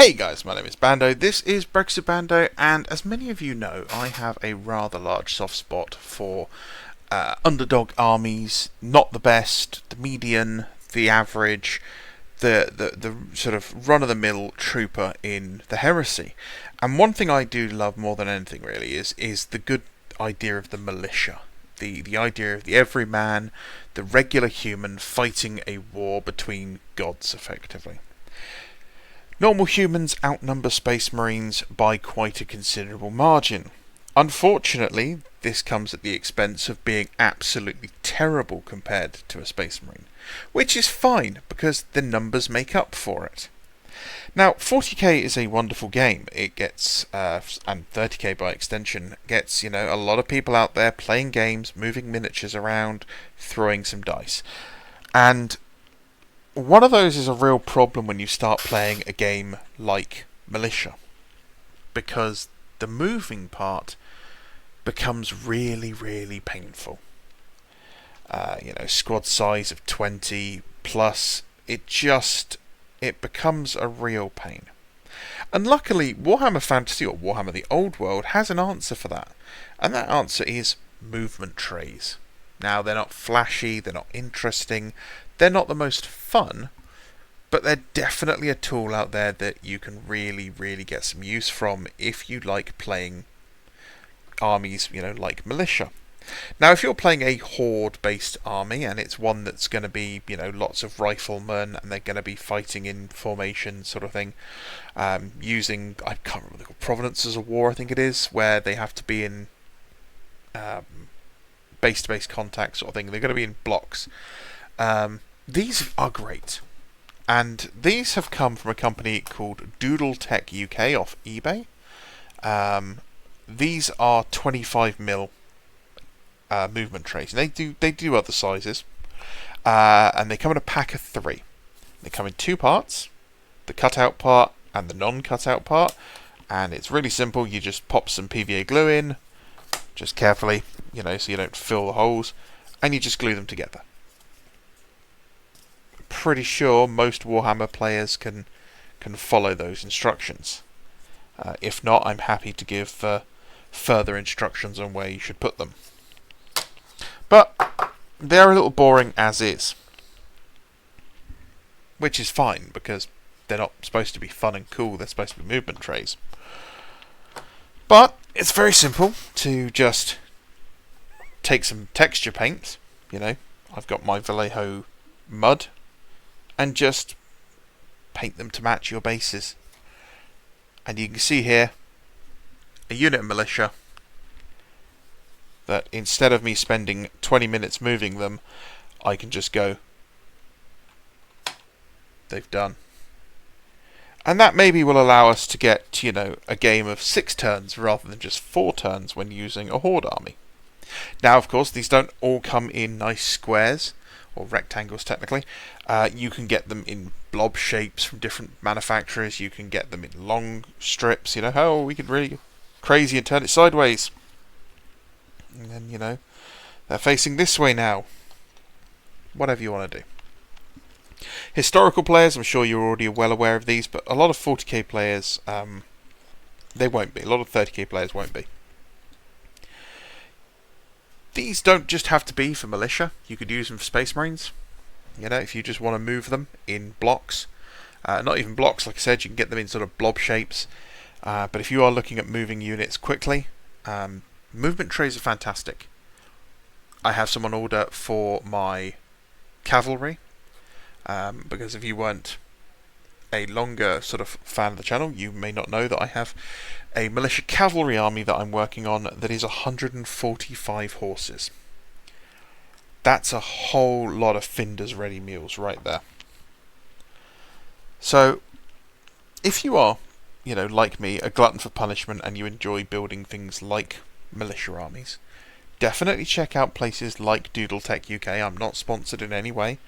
Hey guys, my name is Bando, this is Brexit Bando, and as many of you know, I have a rather large soft spot for underdog armies, not the best, the median, the average, the sort of run-of-the-mill trooper in the heresy. And one thing I do love more than anything really is the good idea of the militia. The idea of the everyman, the regular human fighting a war between gods, effectively. Normal humans outnumber Space Marines by quite a considerable margin. Unfortunately, this comes at the expense of being absolutely terrible compared to a Space Marine, which is fine because the numbers make up for it. Now, 40k is a wonderful game. It gets, and 30k by extension, gets, a lot of people out there playing games, moving miniatures around, throwing some dice. And one of those is a real problem when you start playing a game like Militia, because the moving part becomes really, really painful. Squad size of 20 plus, it becomes a real pain. And luckily, Warhammer Fantasy, or Warhammer the Old World, has an answer for that. And that answer is movement trays. Now, they're not flashy, they're not interesting, they're not the most fun, but they're definitely a tool out there that you can really, really get some use from if you like playing armies, like Militia. Now, if you're playing a horde-based army, and it's one that's going to be, lots of riflemen, and they're going to be fighting in formation sort of thing, using, I can't remember what they're called, Provenance of War, I think it is, where they have to be in base-to-base contact sort of thing. They're going to be in blocks. These are great. And these have come from a company called Doodle Tech UK off eBay. These are 25mm movement trays. And they do other sizes. And they come in a pack of 3. They come in 2 parts, the cutout part and the non-cutout part. And it's really simple. You just pop some PVA glue in, just carefully, so you don't fill the holes, and you just glue them together. Pretty sure most Warhammer players can follow those instructions. If not, I'm happy to give further instructions on where you should put them. But they're a little boring as is, which is fine because they're not supposed to be fun and cool. They're supposed to be movement trays. But it's very simple to just take some texture paint. I've got my Vallejo mud, and just paint them to match your bases. And you can see here a unit of militia that instead of me spending 20 minutes moving them, I can just go, they've done. And that maybe will allow us to get, a game of 6 turns rather than just 4 turns when using a horde army. Now, of course, these don't all come in nice squares, or rectangles technically. You can get them in blob shapes from different manufacturers. You can get them in long strips. We could really crazy and turn it sideways. And then, they're facing this way now. Whatever you want to do. Historical players, I'm sure you're already well aware of these, but a lot of 40k players, they won't be. A lot of 30k players won't be. These don't just have to be for militia. You could use them for Space Marines. If you just want to move them in blocks. Not even blocks, like I said, you can get them in sort of blob shapes. But if you are looking at moving units quickly, movement trays are fantastic. I have some on order for my cavalry. Because if you weren't a longer sort of fan of the channel, you may not know that I have a militia cavalry army that I'm working on that is 145 horses. That's a whole lot of Finder's ready meals right there. So, if you are, like me, a glutton for punishment and you enjoy building things like militia armies, definitely check out places like Doodle Tech UK. I'm not sponsored in any way.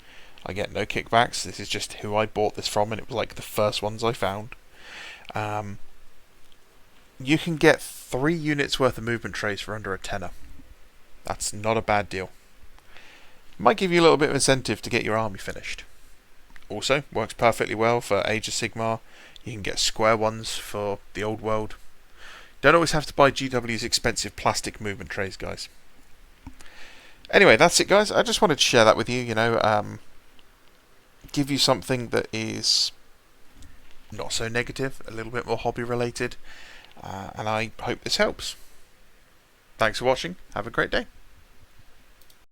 I get no kickbacks. This is just who I bought this from, and it was like the first ones I found. You can get 3 units worth of movement trays for under a tenner. That's not a bad deal. Might give you a little bit of incentive to get your army finished. Also, works perfectly well for Age of Sigmar. You can get square ones for the old world. Don't always have to buy GW's expensive plastic movement trays, guys. Anyway, that's it, guys. I just wanted to share that with you, give you something that is not so negative, a little bit more hobby related, and I hope this helps. Thanks for watching. Have a great day.